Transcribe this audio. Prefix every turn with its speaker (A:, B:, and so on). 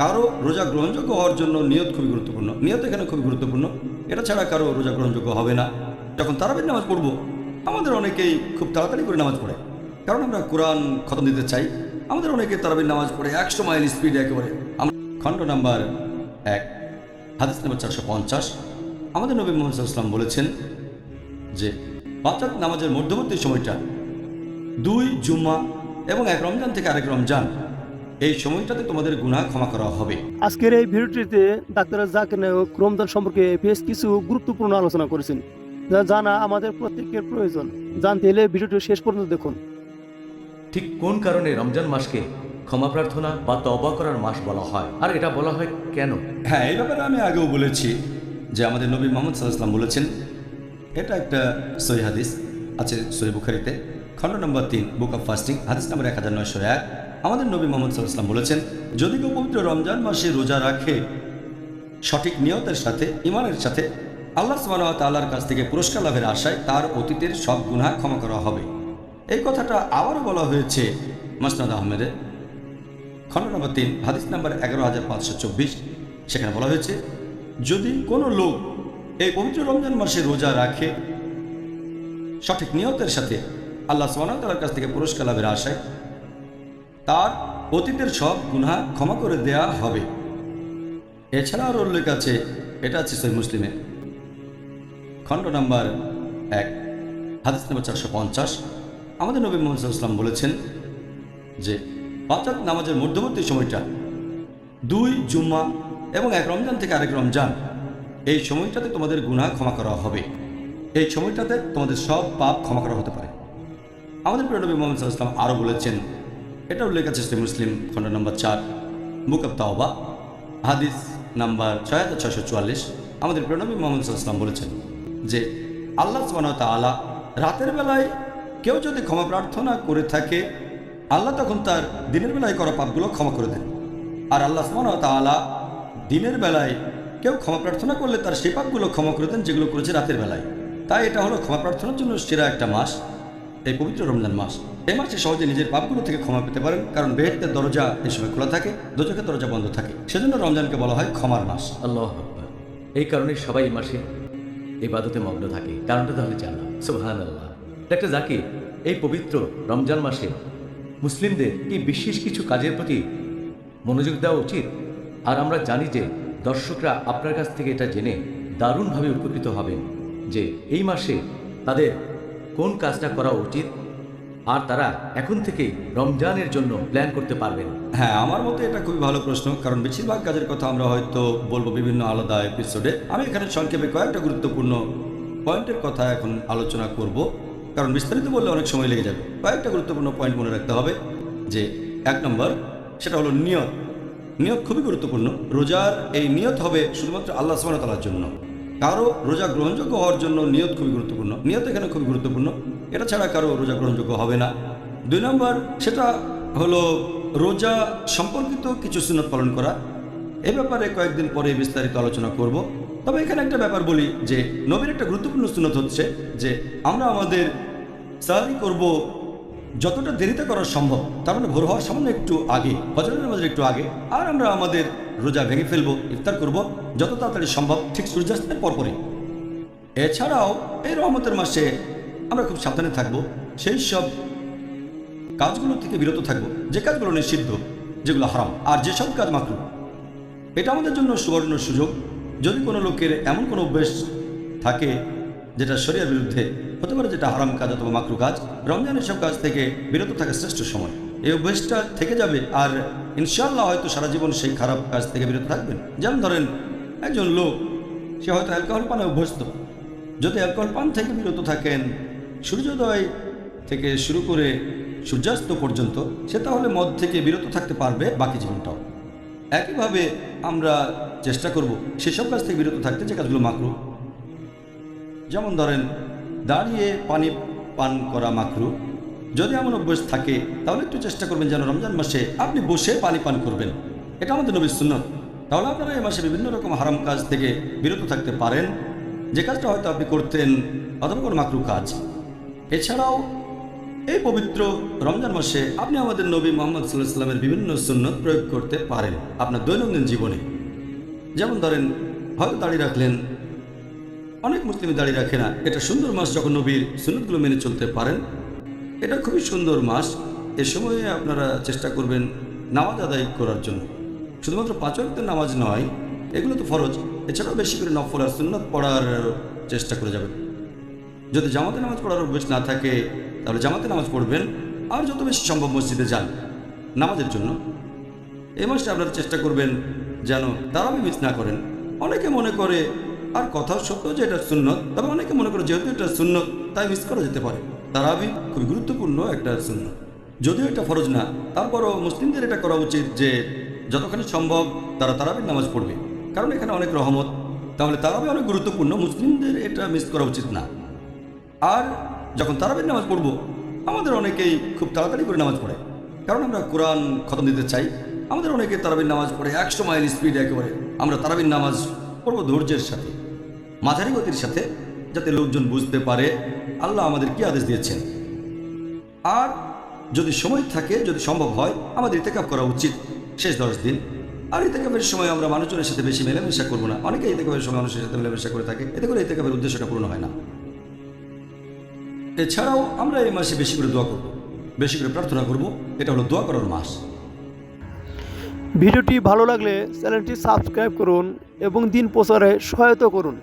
A: কারো রোজা গ্রহণযোগ্য হওয়ার জন্য নিয়ত খুবই গুরুত্বপূর্ণ। নিয়ত এখানে খুবই গুরুত্বপূর্ণ। এটা ছাড়া কারো রোজা গ্রহণযোগ্য হবে না। যখন তারাবির নামাজ পড়ব, আমাদের অনেকেই খুব তাড়াতাড়ি করে নামাজ পড়ে, কারণ আমরা কোরআন খতম দিতে চাই। আমাদের অনেকে তারাবির নামাজ পড়ে 100 মাইল স্পিডে একেবারে। খণ্ড নাম্বার 1, হাদিস নাম্বার 450। আমাদের নবী মুহাম্মদ সাল্লাল্লাহু আলাইহি ওয়াসাল্লাম বলেছেন যে 5 ওয়াক্ত নামাজের মধ্যবর্তী সময়টা 2 জুম্মা এবং 1 রমজান থেকে আরেক রমজান, এই সময়টাতে তোমাদের গুনাহ ক্ষমা করা হবে।
B: আজকের এই ভিডিওটিতে ডাক্তার জাকির নায়ক রমজান সম্পর্কে বেশ কিছু গুরুত্বপূর্ণ আলোচনা করেছেন, যা জানা আমাদের প্রত্যেকের প্রয়োজন। জানতে হলে ভিডিওটি শেষ পর্যন্ত দেখুন।
C: ঠিক কোন কারণে রমজান মাসকে ক্ষমা প্রার্থনা বা তওবা করার মাস বলা হয়, আর এটা বলা হয় কেন?
A: হ্যাঁ, এই ব্যাপারে আমি আগেও বলেছি যে আমাদের নবী মুহাম্মদ সাল্লাল্লাহু আলাইহি ওয়াসাল্লাম বলেছেন, এটা একটা সহিহ হাদিস আছে সহিহ বুখারীতে, খণ্ড নম্বর 3, বুক অফ ফাস্টিং, হাদিস নম্বর 1901। আমাদের নবী মুহাম্মদ সাল্লাল্লাহু আলাইহি ওয়াসাল্লাম বলেছেন, যদি কেউ পবিত্র রমজান মাসে রোজা রাখে সঠিক নিয়তের সাথে, ইমানের সাথে, আল্লাহ সুবহানাহু ওয়া তাআলার কাছ থেকে পুরস্কার লাভের আশায় তার অতীতের সব গুনাহ ক্ষমা করা হবে। এই কথাটা আবারও বলা হয়েছে মুসনাদ আহমেদে, খণ্ড নম্বর 3, হাদিস নম্বর 11524। সেখানে বলা হয়েছে, যদি কোনো লোক এই পবিত্র রমজান মাসে রোজা রাখে সঠিক নিয়তের সাথে, আল্লাহ সুবহানাহু ওয়া তাআলার কাছ থেকে পুরস্কার লাভের আশায়, তার অতীতের সব গুনাহ ক্ষমা করে দেয়া হবে। এছাড়া আরও উল্লেখ আছে, এটা আছে সহিহ মুসলিমে, খণ্ড নম্বর 1, হাদিস নম্বর 450। আমাদের নবী মুহাম্মদ সাল্লাল্লাহু আলাইহি ওয়াসাল্লাম বলেছেন যে 5 ওয়াক্ত নামাজের মধ্যবর্তী সময়টা 2 জুম্মা এবং 1 রমজান থেকে আরেক রমজান, এই সময়টাতে তোমাদের গুনাহ ক্ষমা করা হবে। এই সময়টাতে তোমাদের সব পাপ ক্ষমা করা হতে পারে। আমাদের প্রিয় নবী মুহাম্মদ সাল্লাল্লাহু আলাইহি ওয়াসাল্লাম আরও বলেছেন, এটা উল্লেখ আছে সহিহ মুসলিম, খণ্ড নম্বর 4, বুক অফ তাওবা, হাদিস নাম্বার 6644। আমাদের প্রিয় নবী মুহাম্মদ সাল্লাল্লাহু আলাইহি ওয়াসাল্লাম বলেছেন যে আল্লাহ সুবহানাহু ওয়া তাআলা রাতের বেলায় কেউ যদি ক্ষমা প্রার্থনা করে থাকে, আল্লাহ তখন তার দিনের বেলায় করা পাপগুলো ক্ষমা করে দেন। আর আল্লাহ সুবহানাহু ওয়া তাআলা দিনের বেলায় কেউ ক্ষমা প্রার্থনা করলে তার সেই পাপগুলো ক্ষমা করে দেন যেগুলো করেছে রাতের বেলায়। তাই এটা হলো ক্ষমা প্রার্থনার জন্য সেরা একটা মাস, এই পবিত্র রমজান মাস। এই মাসে সহজে নিজের পাপগুলো থেকে ক্ষমা পেতে পারেন, কারণ বেহেশতের দরজা এই সময় খোলা থাকে, দোজখের দরজা বন্ধ থাকে। সেজন্য রমজানকে বলা হয় ক্ষমার মাস।
C: আল্লাহু আকবার। এই কারণে সবাই এই মাসে ইবাদতে মগ্ন থাকে। কারণটা তাহলে জানলাম। সুবহানাল্লাহ। ডাক্তার জাকির, এই পবিত্র রমজান মাসে মুসলিমদের কি বিশেষ কিছু কাজের প্রতি মনোযোগ দেওয়া উচিত? আর আমরা জানি যে দর্শকরা আপনার কাছ থেকে এটা জেনে দারুণভাবে উপকৃত হবেন যে এই মাসে তাদের কোন কাজটা করা উচিত, আর তারা এখন থেকে রমজানের জন্য প্ল্যান করতে পারবেন।
A: হ্যাঁ, আমার মতে এটা খুবই ভালো প্রশ্ন, কারণ বেশিরভাগ কাজের কথা আমরা হয়তো বলবো বিভিন্ন আলাদা এপিসোডে। আমি এখানে সংক্ষেপে কয়েকটা গুরুত্বপূর্ণ পয়েন্টের কথা এখন আলোচনা করব, কারণ বিস্তারিত বললে অনেক সময় লেগে যাবে। কয়েকটা গুরুত্বপূর্ণ পয়েন্ট মনে রাখতে হবে। যে 1 নম্বর, সেটা হলো নিয়ত। নিয়ত খুবই গুরুত্বপূর্ণ। রোজার এই নিয়ত হবে শুধুমাত্র আল্লাহ সুবহানাহু ওয়া তাআলার জন্য। কারো রোজা গ্রহণযোগ্য হওয়ার জন্য নিয়ত খুবই গুরুত্বপূর্ণ। নিয়ত এখানে খুবই গুরুত্বপূর্ণ। এটা ছাড়া কারো রোজা গ্রহণযোগ্য হবে না। 2 নম্বর, সেটা হলো রোজা সম্পর্কিত কিছু সুন্নত পালন করা। এ ব্যাপারে কয়েকদিন পরে বিস্তারিত আলোচনা করব। তবে এখানে একটা ব্যাপার বলি যে নবীর একটা গুরুত্বপূর্ণ সুন্নত হচ্ছে যে আমরা আমাদের সাহরি করব যতটা দেরিতে করা সম্ভব, তার মানে ভোর হওয়ার সামান্য একটু আগে, ফজরের নামাজের একটু আগে। আর আমরা আমাদের রোজা ভেঙে ফেলবো, ইফতার করব যত তাড়াতাড়ি সম্ভব, ঠিক সূর্যাস্তের পরপরই। এছাড়াও এই রহমতের মাসে আমরা খুব সাবধানে থাকব, সেই সব কাজগুলো থেকে বিরত থাকব যে কাজগুলো নিষিদ্ধ, যেগুলো হারাম, আর যেসব কাজ মাকরুহ। এটা আমাদের জন্য সুবর্ণ সুযোগ। যদি কোনো লোকের এমন কোনো অভ্যেস থাকে যেটা শরিয়ার বিরুদ্ধে হতে পারে, যেটা হারাম কাজ অথবা মাকরুহ কাজ, রমজানের সব কাজ থেকে বিরত থাকা শ্রেষ্ঠ সময়। এই অভ্যেসটা থেকে যাবে, আর ইনশাআল্লাহ হয়তো সারা জীবন সেই খারাপ কাজ থেকে বিরত থাকবেন। যেমন ধরেন, একজন লোক, সে হয়তো অ্যালকোহল পানে অভ্যস্ত। যদি অ্যালকোহল পান থেকে বিরত থাকেন সূর্যোদয় থেকে শুরু করে সূর্যাস্ত পর্যন্ত, সে তাহলে মদ থেকে বিরত থাকতে পারবে বাকি জীবনটাও। একইভাবে আমরা চেষ্টা করব সেসব কাজ থেকে বিরত থাকতে যে কাজগুলো মাকরুহ। যেমন ধরেন, দাঁড়িয়ে পানি পান করা মাকরুহ। যদি এমন অভ্যাস থাকে তাহলে একটু চেষ্টা করবেন যেন রমজান মাসে আপনি বসে পানি পান করবেন। এটা আমাদের নবীর সুন্নত। তাহলে আপনারা এই মাসে বিভিন্ন রকম হারাম কাজ থেকে বিরত থাকতে পারেন, যে কাজটা হয়তো আপনি করতেন, অথবা কোনো মাকরুহ কাজ। এছাড়াও এই পবিত্র রমজান মাসে আপনি আমাদের নবী মোহাম্মদ সাল্লাল্লাহু আলাইহি ওয়াসাল্লামের বিভিন্ন সুন্নত প্রয়োগ করতে পারেন আপনার দৈনন্দিন জীবনে। যেমন ধরেন, হয়তো দাড়ি রাখলেন, অনেক মুসলিম দাড়ি রাখে না। এটা সুন্দর মাস যখন নবীর সুন্নতগুলো মেনে চলতে পারেন। এটা খুবই সুন্দর মাস। এ সময়ে আপনারা চেষ্টা করবেন নামাজ আদায় করার জন্য। শুধুমাত্র 5 ওয়াক্তের নামাজ নয়, এগুলো তো ফরজ, এছাড়াও বেশি করে নফল আর সুন্নত পড়ার চেষ্টা করে যাবেন। যদি জামাতে নামাজ পড়ার অভ্যেস না থাকে তাহলে জামাতে নামাজ পড়বেন, আর যত বেশি সম্ভব মসজিদে যান নামাজের জন্য। এই মাসে আপনারা চেষ্টা করবেন যেন তারাবি মিস না করেন। অনেকে মনে করে, আর কথাও সত্য যে এটা সুন্নত, তবে অনেকে মনে করে যেহেতু এটা সুন্নত তাই মিস করা যেতে পারে। তারাবি খুবই গুরুত্বপূর্ণ একটা সুন্নত, যদিও এটা ফরজ না, তারপরও মুসলিমদের এটা করা উচিত যে যতখানি সম্ভব তারা তারাবির নামাজ পড়বে, কারণ এখানে অনেক রহমত। তাহলে তারাবি অনেক গুরুত্বপূর্ণ, মুসলিমদের এটা মিস করা উচিত না। আর যখন তারাবির নামাজ পড়ব, আমাদের অনেকেই খুব তাড়াতাড়ি করে নামাজ পড়ে, কারণ আমরা কোরআন খতম দিতে চাই। আমাদের অনেকে তারাবির নামাজ পড়ে 100 মাইল স্পিডে একেবারে। আমরা তারাবির নামাজ পড়ব ধৈর্যের সাথে, মাঝারি গতির সাথে, যাতে লোকজন বুঝতে পারে আল্লাহ আমাদের কি আদেশ দিয়েছেন। আর যদি সময় থাকে, যদি সম্ভব হয়, আমাদের ইতেকাফ করা উচিত শেষ 10 দিন। আর ইতেকাফের সময় আমরা মানুষজনের সাথে বেশি মেলামেশা করবো না। অনেকে ইতেকাফের সময় মানুষের সাথে মেলামেশা করে থাকে, এতে করে ইতেকাফের উদ্দেশ্যটা পূর্ণ হয় না। এছাড়াও আমরা এই মাসে বেশি করে দোয়া করব, বেশি করে প্রার্থনা করব। এটা হলো দোয়া করার মাস।
B: ভিডিওটি ভালো লাগলে চ্যানেলটি সাবস্ক্রাইব করুন এবং দিন প্রচারে সহায়তা করুন।